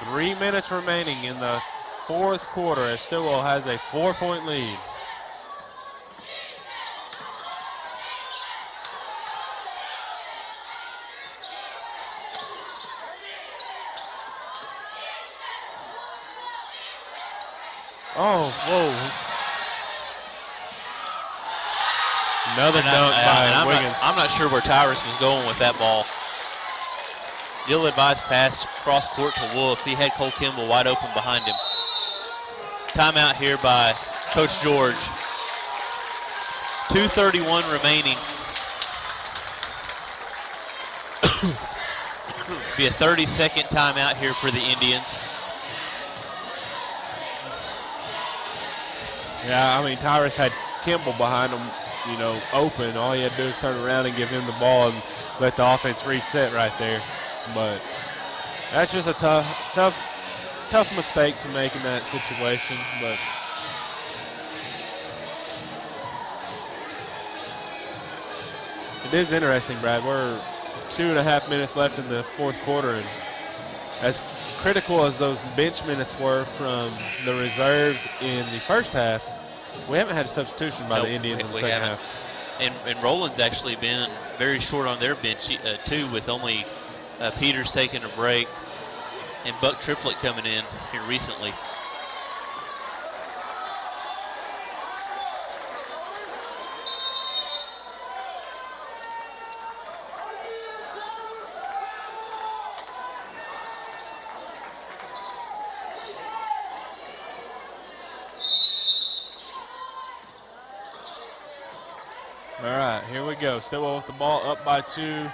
3 minutes remaining in the fourth quarter as Stilwell has a 4-point lead. Oh, whoa. Another dunk by Wiggins. I'm not sure where Tyrus was going with that ball. Ill-advised pass cross court to Wolf. He had Cole Kimball wide open behind him. Timeout here by Coach George. 2:31 remaining. Be a 30-second timeout here for the Indians. Yeah, I mean, Tyrus had Kimball behind him, you know, open. All he had to do is turn around and give him the ball and let the offense reset right there. But that's just a tough mistake to make in that situation. But it is interesting, Brad. We're 2.5 minutes left in the fourth quarter, and as critical as those bench minutes were from the reserves in the first half, we haven't had a substitution by the Indians in the second half. And Roland's actually been very short on their bench too, with only Peters taking a break and Buck Triplett coming in here recently. All right, here we go. Stilwell with the ball, up by 2.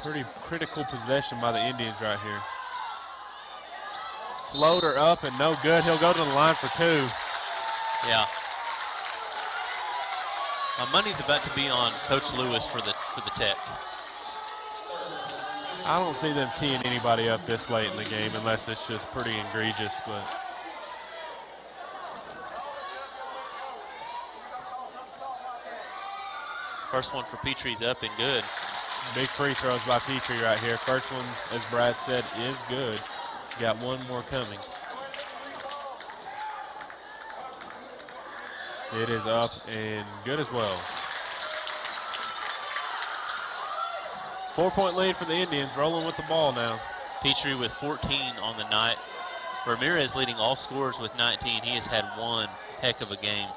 Pretty critical possession by the Indians right here. Floater up and no good. He'll go to the line for 2. Yeah. My money's about to be on Coach Lewis for the Tech. I don't see them teeing anybody up this late in the game unless it's just pretty egregious, but first one for Petrie's up and good. big free throws by Petrie right here. First one, as Brad said, is good. Got one more coming. It is up and good as well. 4-point lead for the Indians, rolling with the ball now. Petrie with 14 on the night. Ramirez leading all scorers with 19. He has had one heck of a game.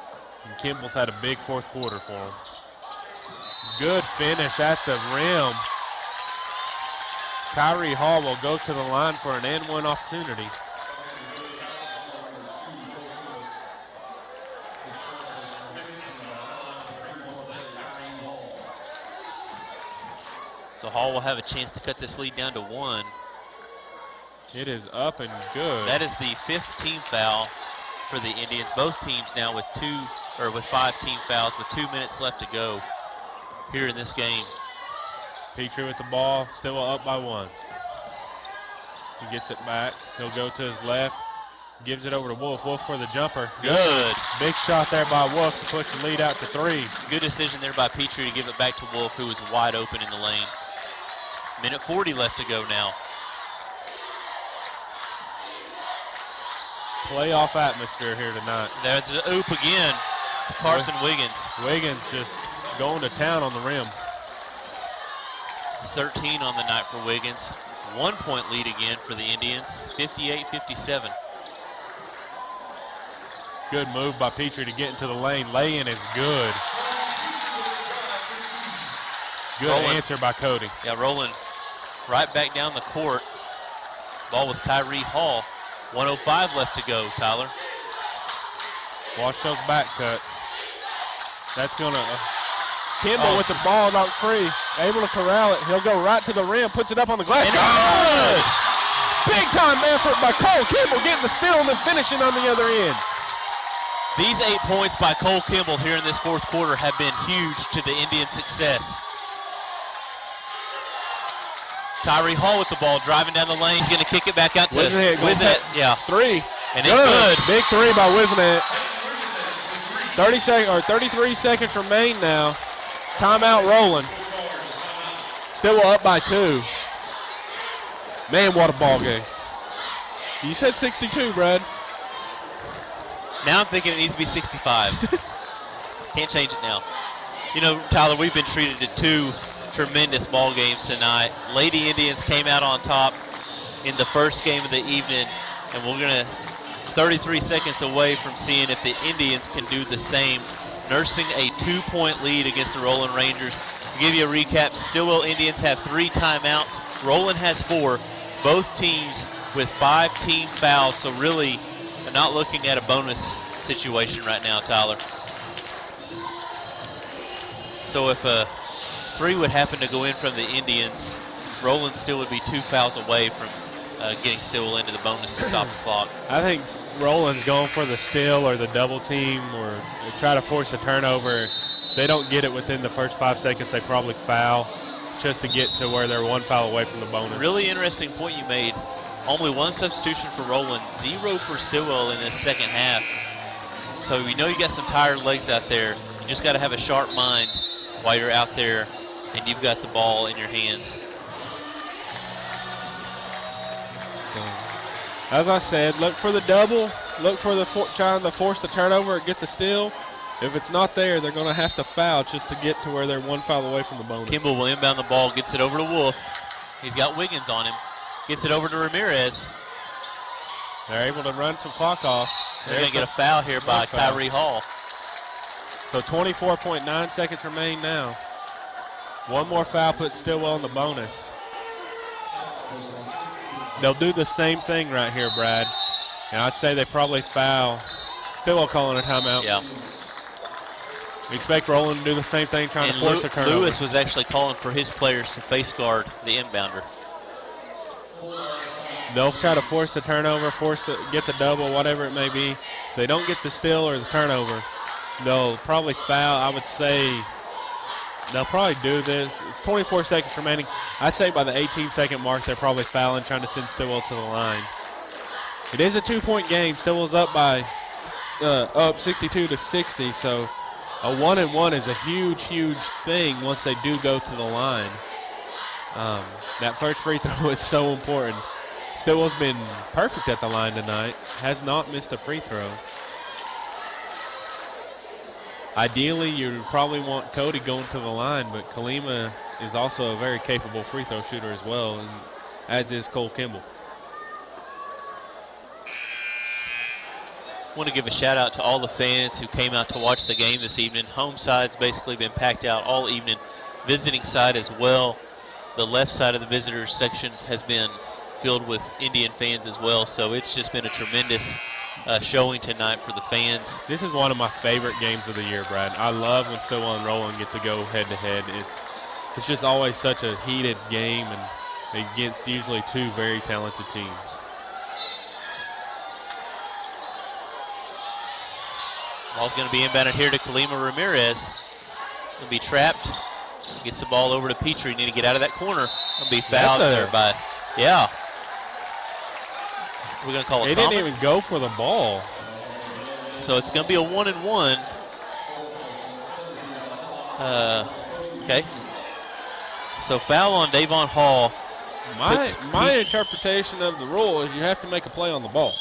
And Kimball's had a big fourth quarter for him. Good finish at the rim. Kyrie Hall will go to the line for an and-one opportunity. So Hall will have a chance to cut this lead down to 1. It is up and good. That is the 5th team foul for the Indians. Both teams now with 5 team fouls with 2 minutes left to go here in this game. Petrie with the ball, still up by 1. He gets it back. He'll go to his left, gives it over to Wolf. Wolf for the jumper. Good. Big shot there by Wolf to push the lead out to 3. Good decision there by Petrie to give it back to Wolf, who was wide open in the lane. Minute 40 left to go now. Playoff atmosphere here tonight. There's an oop again to Carson Wiggins. Wiggins just going to town on the rim. 13 on the night for Wiggins. 1-point lead again for the Indians, 58-57. Good move by Petrie to get into the lane. Lay-in is good. Good Roland. answer by Cody. Yeah, Roland right back down the court. Ball with Kyrie Hall. 1:05 left to go, Tyler. Watch those back cuts. That's going to... Kimball with the ball knocked free. Able to corral it. He'll go right to the rim. Puts it up on the glass. Good! Big time effort by Cole Kimball getting the steal and then finishing on the other end. These 8 points by Cole Kimball here in this fourth quarter have been huge to the Indians' success. Kyrie Hall with the ball, driving down the lane. He's going to kick it back out to Wizenett. Yeah. Three. And it's good. Big three by Wizenett. 33 seconds remain now. Timeout Roland. Still up by 2. Man, what a ball game. You said 62, Brad. Now I'm thinking it needs to be 65. Can't change it now. You know, Tyler, we've been treated to 2 tremendous ball games tonight. Lady Indians came out on top in the first game of the evening, and we're going to 33 seconds away from seeing if the Indians can do the same, nursing a 2-point lead against the Roland Rangers. To give you a recap, Stilwell Indians have 3 timeouts. Roland has 4. Both teams with 5 team fouls, so really not looking at a bonus situation right now, Tyler. So if a 3 would happen to go in from the Indians, Roland still would be 2 fouls away from getting Stilwell into the bonus to stop the clock. I think Roland's going for the steal or the double team or try to force a turnover. If they don't get it within the first 5 seconds, they probably foul just to get to where they're 1 foul away from the bonus. Really interesting point you made. Only 1 substitution for Roland, 0 for Stilwell in this second half. So we know you got some tired legs out there. You just got to have a sharp mind while you're out there and you've got the ball in your hands. As I said, look for the double, look for the trying to force the turnover and get the steal. If it's not there, they're going to have to foul just to get to where they're 1 foul away from the bonus. Kimball will inbound the ball, gets it over to Wolf. He's got Wiggins on him. Gets it over to Ramirez. They're able to run some clock off. They're going to get a foul here by Kyrie Hall. So 24.9 seconds remain now. 1 more foul puts Stilwell in the bonus. They'll do the same thing right here, Brad. And I'd say they probably foul. Stilwell calling a timeout. Yeah. We expect Roland to do the same thing, trying to force a turnover. Lewis was actually calling for his players to face guard the inbounder. They'll try to force the turnover, get the double, whatever it may be. If they don't get the steal or the turnover, they'll probably foul. I would say they'll probably do this. It's 24 seconds remaining. I say by the 18-second mark, they're probably fouling, trying to send Stilwell to the line. It is a 2-point game. Stilwell's up by up 62-60. So a 1-and-1 is a huge, huge thing once they do go to the line. That first free throw is so important. Stilwell's been perfect at the line tonight. Has not missed a free throw. Ideally, you probably want Cody going to the line, but Kalima is also a very capable free throw shooter as well, and as is Cole Kimball. I want to give a shout out to all the fans who came out to watch the game this evening. Home side's basically been packed out all evening. Visiting side as well. The left side of the visitors section has been filled with Indian fans as well, so it's just been a tremendous showing tonight for the fans. This is one of my favorite games of the year, Brad. I love when Stilwell and Roland get to go head-to-head. It's just always such a heated game and against usually 2 very talented teams. Ball's going to be inbounded here to Kalima Ramirez. He'll be trapped. Gets the ball over to Petrie. Need to get out of that corner. He'll be fouled there by, yeah. We're going to call it. They didn't even go for the ball. So it's going to be a 1-and-1. Okay. So foul on Davon Hall. My interpretation of the rule is you have to make a play on the ball.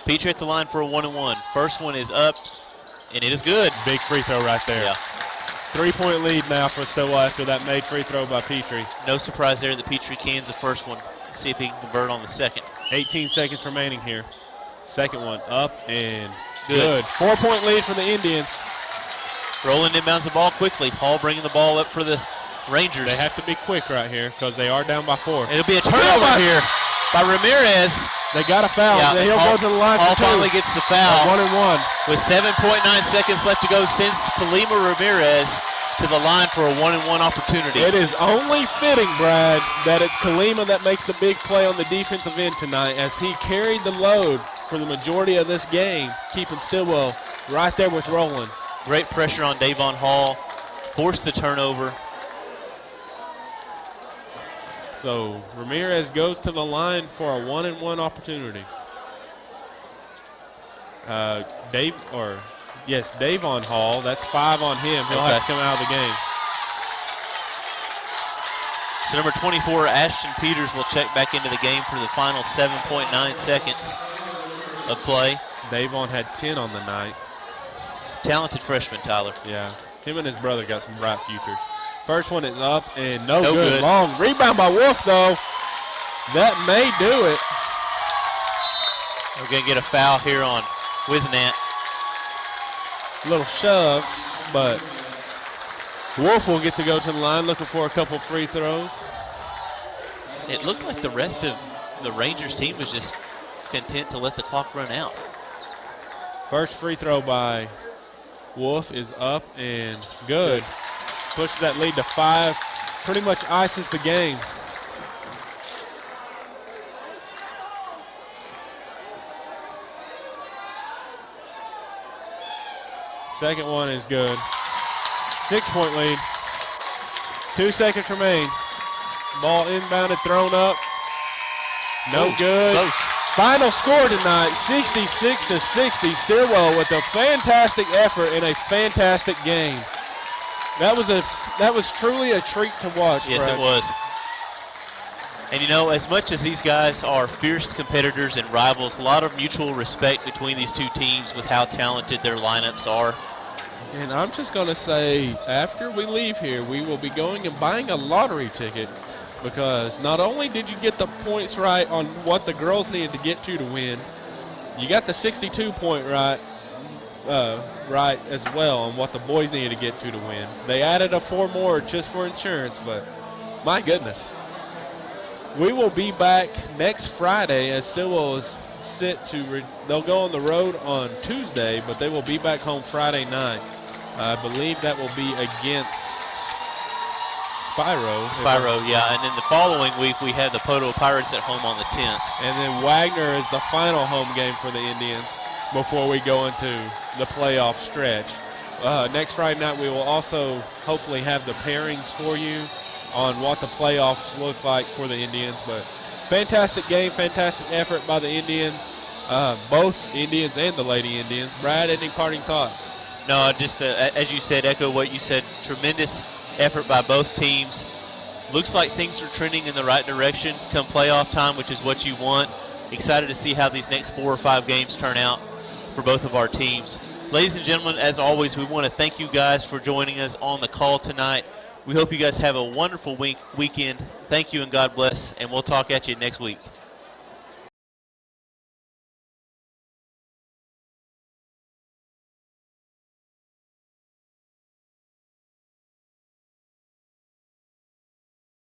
Petrie at the line for a 1-and-1. First one is up, and it is good. Big free throw right there. Yeah. 3-point lead now for Stilwell after that made free throw by Petrie. No surprise there that Petrie cans the first one. See if he can convert on the second. 18 seconds remaining here. Second one up and good. 4-point lead for the Indians. Roland inbounds the ball quickly. Hall bringing the ball up for the Rangers. They have to be quick right here because they are down by 4. It'll be a turnover here by Ramirez. They got a foul. Yeah, He'll go to the line Hall for 2. finally gets the foul. 1-1. With 7.9 seconds left to go, sends Kalima Ramirez to the line for a 1-and-1 opportunity. It is only fitting, Brad, that it's Kalima that makes the big play on the defensive end tonight, as he carried the load for the majority of this game, keeping Stilwell right there with Roland. Great pressure on Davon Hall. Forced the turnover. So Ramirez goes to the line for a 1-and-1 opportunity. Davon Hall. That's 5 on him. He'll have to come out of the game. So number 24, Ashton Peters, will check back into the game for the final 7.9 seconds of play. Davon had 10 on the night. Talented freshman, Tyler. Yeah. Him and his brother got some bright futures. First one is up and no good. Good. Long rebound by Wolf, though. That may do it. We're going to get a foul here on Wisenant. Little shove, but Wolf will get to go to the line looking for a couple free throws. It looked like the rest of the Rangers team was just content to let the clock run out. First free throw by Wolf is up and good. Pushes that lead to 5. Pretty much ices the game. Second one is good. 6-point lead. 2 seconds remain. Ball inbounded, thrown up. No good. Close. Final score tonight, 66-60. Stilwell with a fantastic effort in a fantastic game. That was truly a treat to watch. Yes, Brad. it was. And you know, as much as these guys are fierce competitors and rivals, a lot of mutual respect between these two teams with how talented their lineups are. And I'm just going to say, after we leave here, we will be going and buying a lottery ticket, because not only did you get the points right on what the girls needed to get to win, you got the 62-point right as well on what the boys needed to get to win. They added a 4 more just for insurance, but my goodness. We will be back next Friday as Stilwell is set to they'll go on the road on Tuesday, but they will be back home Friday night. I believe that will be against Spyro, yeah. And then the following week we have the Poto Pirates at home on the 10th. And then Wagner is the final home game for the Indians before we go into the playoff stretch. Next Friday night we will also hopefully have the pairings for you on what the playoffs look like for the Indians. But fantastic game, fantastic effort by the Indians, both Indians and the Lady Indians. Brad, any parting thoughts? No, just as you said, echo what you said. Tremendous effort by both teams. Looks like things are trending in the right direction come playoff time, which is what you want. Excited to see how these next 4 or 5 games turn out for both of our teams. Ladies and gentlemen, as always, we want to thank you guys for joining us on the call tonight. We hope you guys have a wonderful weekend. Thank you and God bless, and we'll talk at you next week.